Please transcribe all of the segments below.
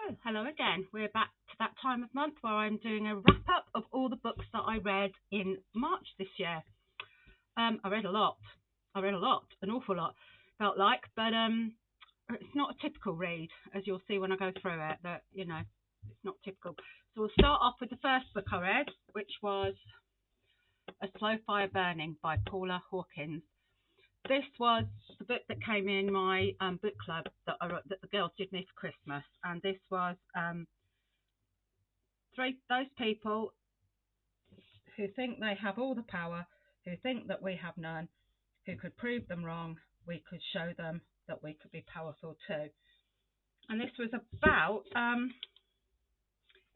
Oh, hello again. We're back to that time of month where I'm doing a wrap up of all the books that I read in March this year. I read a lot. An awful lot, felt like, but it's not a typical read, as you'll see when I go through it. That it's not typical. So we'll start off with the first book I read, which was A Slow Fire Burning by Paula Hawkins. This was the book that came in my book club that that the girls did me for Christmas, and this was those people who think they have all the power, who think that we have none, who could prove them wrong. We could show them that we could be powerful too. And this was about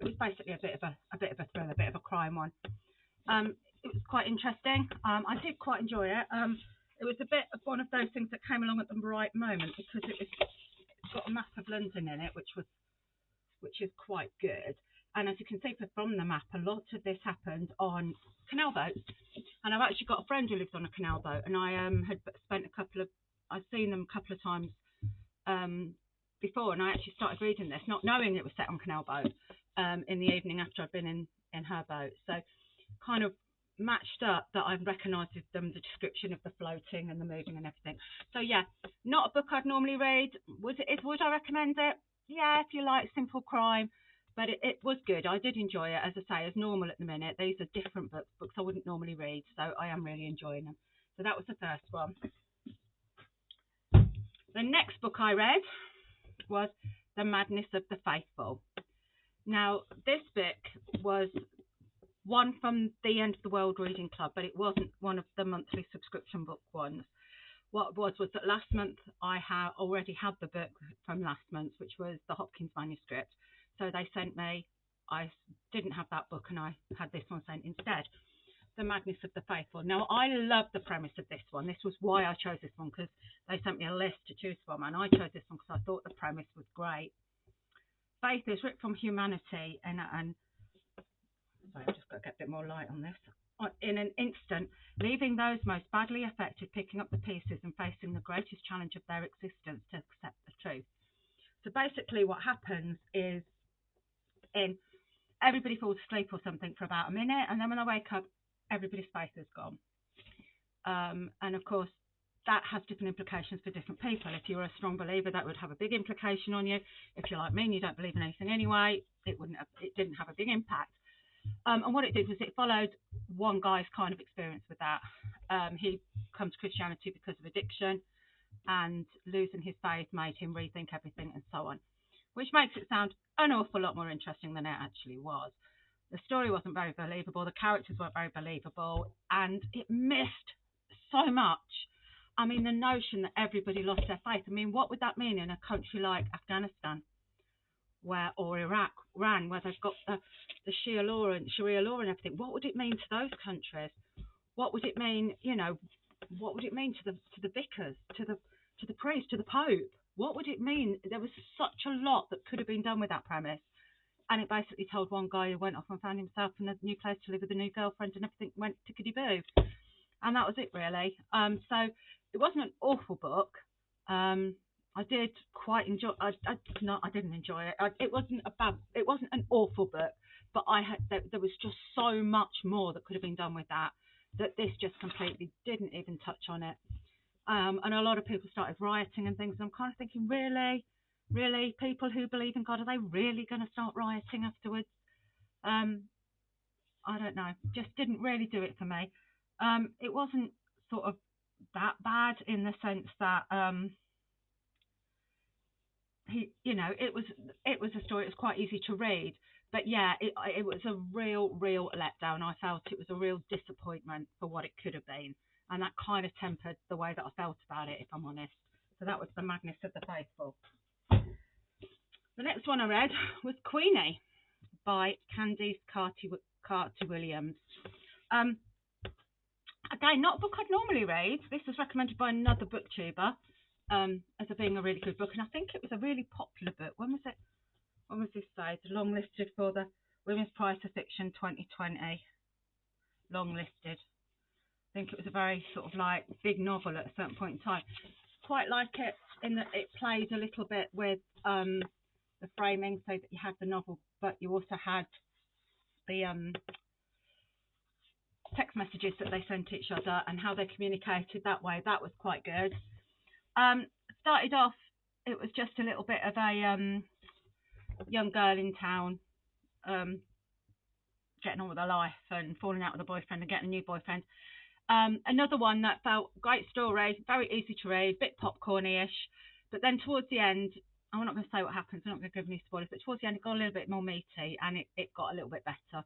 it was basically a bit of a thriller, a bit of a crime one. It was quite interesting. I did quite enjoy it. It was a bit of one of those things that came along at the right moment because it's got a map of London in it, which is quite good. And as you can see from the map, a lot of this happened on canal boats. And I've actually got a friend who lives on a canal boat, and I had spent I've seen them a couple of times before, and I actually started reading this, not knowing it was set on canal boat in the evening after I'd been in her boat. So kind of matched up that I've recognised them, the description of the floating and the moving and everything. So yeah, not a book I'd normally read. Would I recommend it? Yeah, if you like simple crime. But it was good. I did enjoy it, as I say, as normal at the minute. These are different books I wouldn't normally read, so I am really enjoying them. So that was the first one. The next book I read was The Madness of the Faithful. Now, this book was one from the End of the World Reading Club, but it wasn't one of the monthly subscription book ones. What it was that last month I already had the book from last month, which was the Hopkins manuscript. So they sent me, I didn't have that book and I had this one sent instead, The Madness of the Faithful. Now, I love the premise of this one. This was why I chose this one, because they sent me a list to choose from, and I chose this one because I thought the premise was great. Faith is ripped from humanity, and sorry, I've just got to get a bit more light on this. In an instant, leaving those most badly affected picking up the pieces and facing the greatest challenge of their existence to accept the truth. So basically what happens is everybody falls asleep or something for about a minute, and then when they wake up, everybody's faith is gone. And of course, that has different implications for different people. If you're a strong believer, that would have a big implication on you. If you're like me and you don't believe in anything anyway, it didn't have a big impact. And what it did was it followed one guy's kind of experience with that. He comes to Christianity because of addiction, and losing his faith made him rethink everything and so on, which makes it sound an awful lot more interesting than it actually was. The story wasn't very believable, the characters weren't very believable, and it missed so much. I mean, the notion that everybody lost their faith, I mean, what would that mean in a country like Afghanistan or Iraq, Iran, where they've got the Sharia law and everything? What would it mean to those countries? What would it mean, what would it mean to the vicars, to the priest, to the Pope? What would it mean? There was such a lot that could have been done with that premise. And it basically told one guy who went off and found himself in a new place to live with a new girlfriend, and everything went tickety-boo. And that was it, really. So it wasn't an awful book. I did quite enjoy. I didn't enjoy it. It wasn't an awful book, but there was just so much more that could have been done with that this just completely didn't even touch on it. And a lot of people started rioting and things. And I'm kind of thinking, really, people who believe in God, are they really going to start rioting afterwards? I don't know. Just didn't really do it for me. It wasn't sort of that bad in the sense that it was a story. It was quite easy to read, but yeah, it was a real letdown. I felt it was a real disappointment for what it could have been, and that kind of tempered the way that I felt about it, if I'm honest. So that was The Madness of the Faithful. The next one I read was Queenie by Candice Carty-Williams. Again, not a book I'd normally read. This was recommended by another booktuber as being a really good book, and I think it was a really popular book. When was it? When was this say? Longlisted for the Women's Prize for Fiction 2020. Longlisted. I think it was a very sort of like big novel at a certain point in time. Quite like it in that it played a little bit with the framing so that you had the novel, but you also had the text messages that they sent each other and how they communicated that way. That was quite good. Started off, it was just a little bit of a young girl in town getting on with her life and falling out with a boyfriend and getting a new boyfriend. Another one that felt great story, very easy to read, bit popcorny-ish, but then towards the end, I'm not going to say what happens, I'm not going to give any spoilers, but towards the end it got a little bit more meaty and it got a little bit better.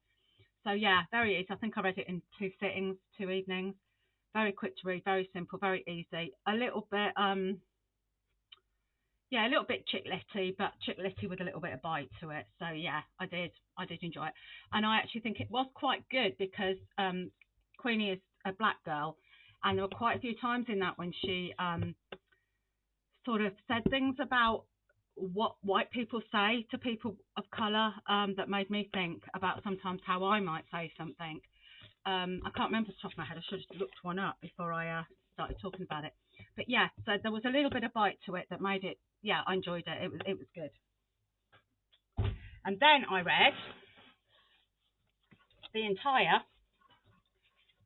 So yeah, very easy. I think I read it in 2 sittings, 2 evenings. Very quick to read, very simple, very easy. A little bit, yeah, a little bit chick-litty, but chick-litty with a little bit of bite to it. So yeah, I did enjoy it. And I actually think it was quite good because Queenie is a black girl, and there were quite a few times in that when she sort of said things about what white people say to people of colour that made me think about sometimes how I might say something. I can't remember off the top of my head. I should have looked one up before I started talking about it. But yeah, so there was a little bit of bite to it that made it, yeah, I enjoyed it. It was good. And then I read the entire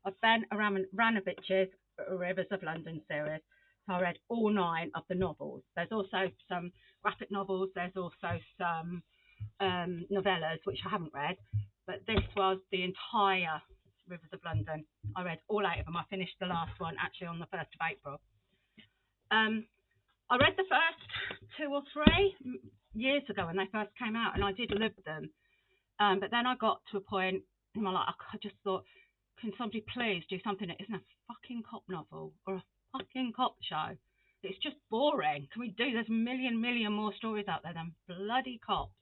of Ben Aaronovich's Rivers of London series. So I read all 9 of the novels. There's also some graphic novels. There's also some novellas, which I haven't read. But this was the entire Rivers of London. I read all 8 of them. I finished the last one actually on the 1st of April. I read the first 2 or 3 years ago when they first came out, and I did love them. But then I got to a point in my life, I just thought, can somebody please do something that isn't a fucking cop novel or a fucking cop show? It's just boring. Can we do? There's a million more stories out there than bloody cops.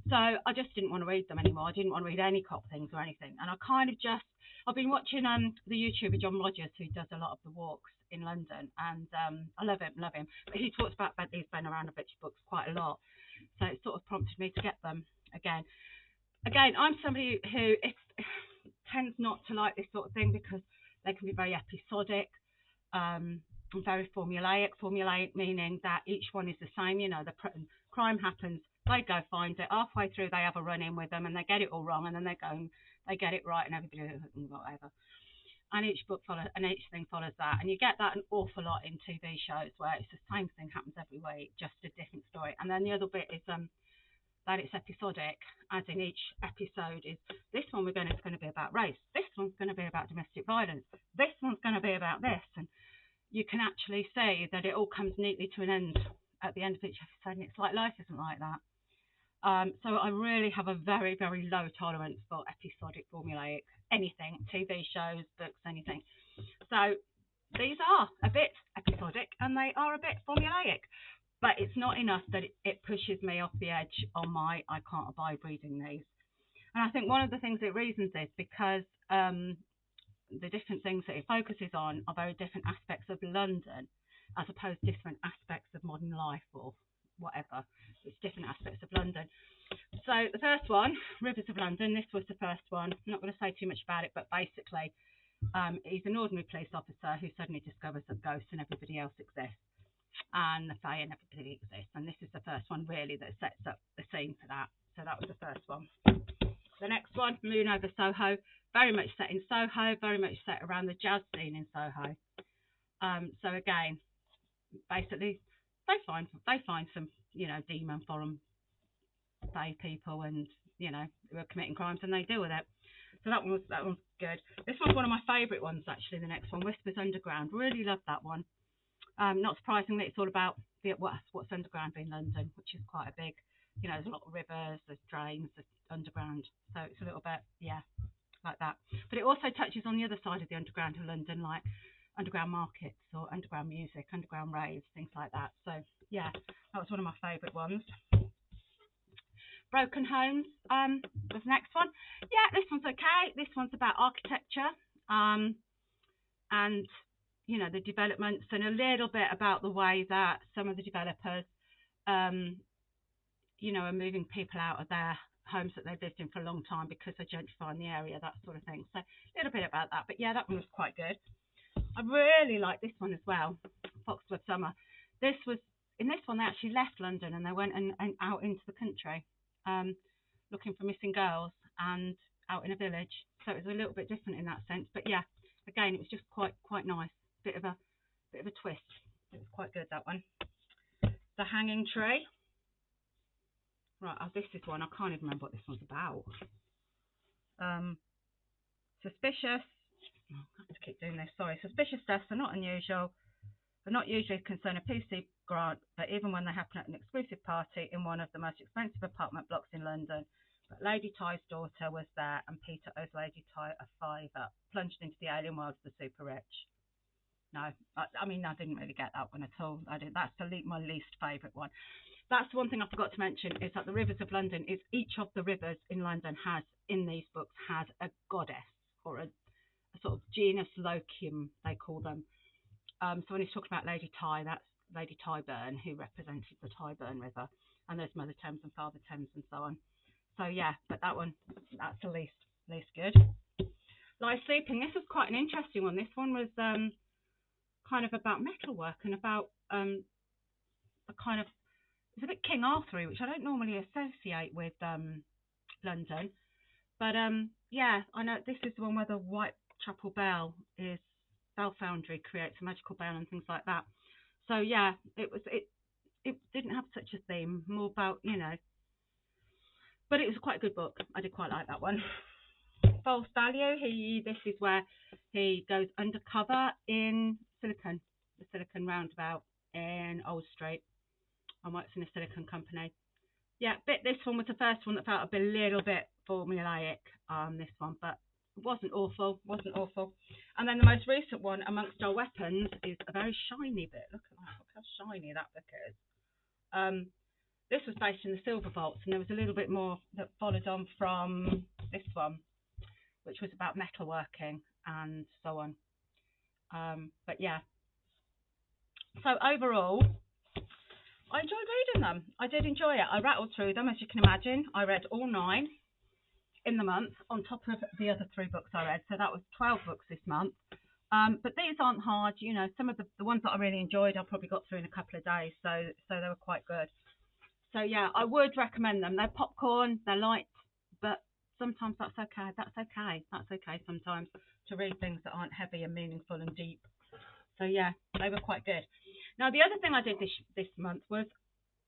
So I just didn't want to read them anymore. I didn't want to read any cop things or anything. And I kind of just, I've been watching the YouTuber John Rogers, who does a lot of the walks in London, and I love him. But he talks about these Ben Aaronovich books quite a lot. So it sort of prompted me to get them again. Again, I'm somebody who tends not to like this sort of thing because they can be very episodic, and very formulaic. Formulaic meaning that each one is the same. You know, the crime happens, they go find it. Halfway through, they have a run-in with them and they get it all wrong, and then they go and they get it right, and everybody whatever. And each book follows, and each thing follows that. And you get that an awful lot in TV shows where it's the same thing happens every week, just a different story. And then the other bit is that it's episodic, as in each episode is, this one it's going to be about race, this one's going to be about domestic violence, this one's going to be about this, and you can actually see that it all comes neatly to an end at the end of each episode, and it's like life isn't like that. So I really have a very, very low tolerance for episodic, formulaic, anything, TV shows, books, anything. So these are a bit episodic and they are a bit formulaic. But it's not enough that it pushes me off the edge on my, I can't abide reading these. And I think one of the things it reasons is because the different things that it focuses on are very different aspects of London, as opposed to different aspects of modern life or whatever. It's different aspects of London. So the first one, Rivers of London, this was the first one. I'm not going to say too much about it, but basically he's an ordinary police officer who suddenly discovers that ghosts and everybody else exists. And the Fae and everybody exists, and this is the first one really that sets up the scene for that. So that was the first one. The next one, Moon Over Soho, very much set in Soho, very much set around the jazz scene in Soho. So again, basically they find some, you know, demon foreign Fae people, and you know, who are committing crimes, and they deal with it. So that one's good. This one's one of my favourite ones actually. The next one, Whispers Underground, really love that one. Not surprisingly, it's all about what's underground in London, which is quite a big, you know, there's a lot of rivers, there's drains, there's underground. So it's a little bit, yeah, like that. But it also touches on the other side of the underground of London, like underground markets or underground music, underground raves, things like that. So yeah, that was one of my favourite ones. Broken Homes was the next one. Yeah, this one's okay. This one's about architecture and you know, the developments, and a little bit about the way that some of the developers, you know, are moving people out of their homes that they've lived in for a long time because they're gentrifying the area, that sort of thing. So a little bit about that. But yeah, that one was quite good. I really like this one as well, Foxglove Summer. In this one, one they actually left London and they went and out into the country, looking for missing girls and out in a village. So it was a little bit different in that sense. But yeah, again, it was just quite nice. Bit of a twist. It was quite good, that one. The Hanging Tree. Right, this is one. I can't even remember what this one's about. Suspicious. Oh, I have to keep doing this. Sorry. Suspicious deaths are not unusual. They're not usually concern a PC grant, but even when they happen at an exclusive party in one of the most expensive apartment blocks in London. But Lady Ty's daughter was there, and Peter owes Lady Ty a fiver. Plunged into the alien world of the super rich. No, I mean, I didn't really get that one at all. That's my least favourite one. That's one thing I forgot to mention, is that the Rivers of London is each of the rivers in London in these books has a goddess, or a sort of genus loquium, they call them. So when he's talking about Lady Ty, that's Lady Tyburn, who represented the Tyburn River, and there's Mother Thames and Father Thames and so on. So yeah, but that's the least good. Lies Sleeping. This was quite an interesting one. This one was kind of about metalwork and about a kind of, it's a bit King Arthur-y, which I don't normally associate with London. But yeah, I know this is the one where the Whitechapel Bell Foundry creates a magical bell and things like that. So yeah, it didn't have such a theme, more about, but it was quite a good book. I did quite like that one. False Value. This is where he goes undercover in the Silicon Roundabout in Old Street, and works in a silicon company. Yeah, this one was the first one that felt a little bit formulaic. This one, but it wasn't awful. And then the most recent one, Amongst Our Weapons, is a very shiny bit. Look at that. Look how shiny that book is. This was based in the Silver Vaults, and there was a little bit more that followed on from this one, which was about metalworking and so on. But yeah. So overall, I enjoyed reading them. I did enjoy it. I rattled through them, as you can imagine. I read all 9 in the month, on top of the other 3 books I read. So that was 12 books this month. But these aren't hard. Some of the ones that I really enjoyed, I probably got through in a couple of days. So they were quite good. So yeah, I would recommend them. They're popcorn, they're light, but sometimes that's okay. That's okay sometimes to read things that aren't heavy and meaningful and deep. So yeah, they were quite good. Now the other thing I did this month was,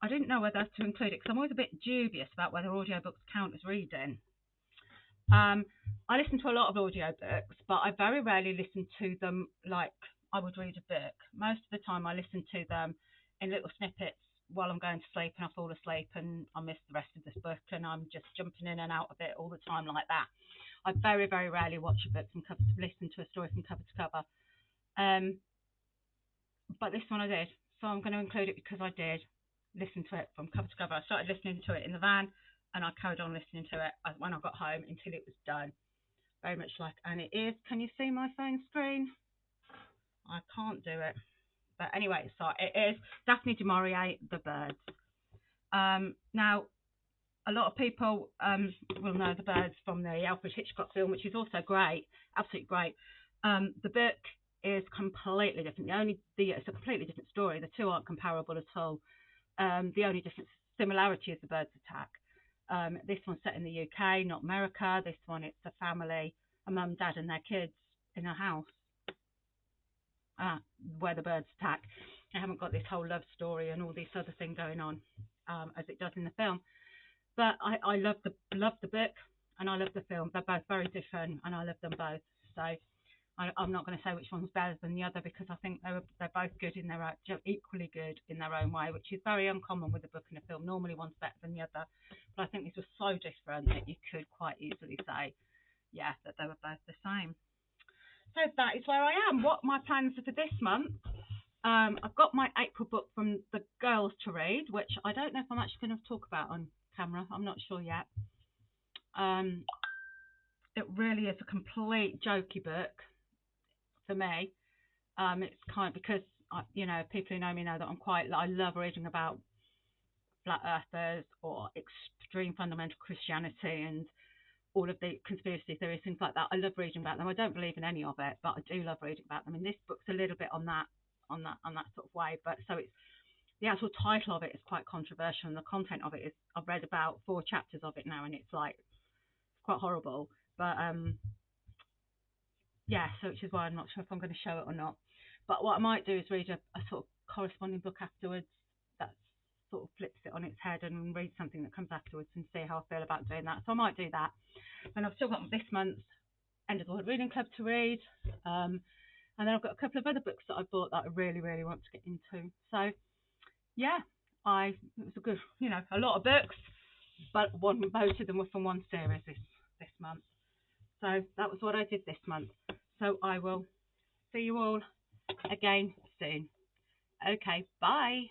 I didn't know whether to include it because I'm always a bit dubious about whether audiobooks count as reading. I listen to a lot of audiobooks, but I very rarely listen to them like I would read a book. Most of the time I listen to them in little snippets while I'm going to sleep, and I fall asleep and I miss the rest of this book, and I'm just jumping in and out of it all the time like that. I very, very rarely watch a book listen to a story from cover to cover. But this one I did, so I'm going to include it because I did listen to it from cover to cover. I started listening to it in the van, and I carried on listening to it when I got home until it was done. Very much like, and it is, can you see my phone screen? I can't do it. But anyway, so it is Daphne du Maurier, The Birds. Now, a lot of people will know The Birds from the Alfred Hitchcock film, which is also great, absolutely great. The book is completely different. It's a completely different story. The two aren't comparable at all. The only different similarity is the birds attack. This one's set in the UK, not America. This one, it's a family, a mum, dad, and their kids in a house where the birds attack. They haven't got this whole love story and all this other thing going on as it does in the film. But I love the book and I love the film. They're both very different, and I love them both. So I'm not going to say which one's better than the other, because I think they're both good in their own, equally good in their own way, which is very uncommon with a book and a film. Normally one's better than the other, but I think these were so different that you could quite easily say, yeah, that they were both the same. So that is where I am. What my plans are for this month. I've got my April book from the girls to read, which I don't know if I'm actually going to talk about on camera. I'm not sure yet. It really is a complete jokey book for me. It's kind of because people who know me know that I love reading about flat earthers or extreme fundamental Christianity and all of the conspiracy theories, things like that. I love reading about them. I don't believe in any of it, but I do love reading about them. And this book's a little bit on that sort of way. But so it's the actual title of it is quite controversial, and the content of it is, I've read about 4 chapters of it now, and it's like quite horrible. But yeah, so which is why I'm not sure if I'm going to show it or not. But what I might do is read a sort of corresponding book afterwards that sort of flips it on its head, and read something that comes afterwards and see how I feel about doing that. So I might do that. And I've still got this month's End of the World Reading Club to read. And then I've got a couple of other books that I bought that I really, really want to get into. So yeah, it was a good, a lot of books, but most of them were from one series this month. So that was what I did this month. So I will see you all again soon. Okay, bye.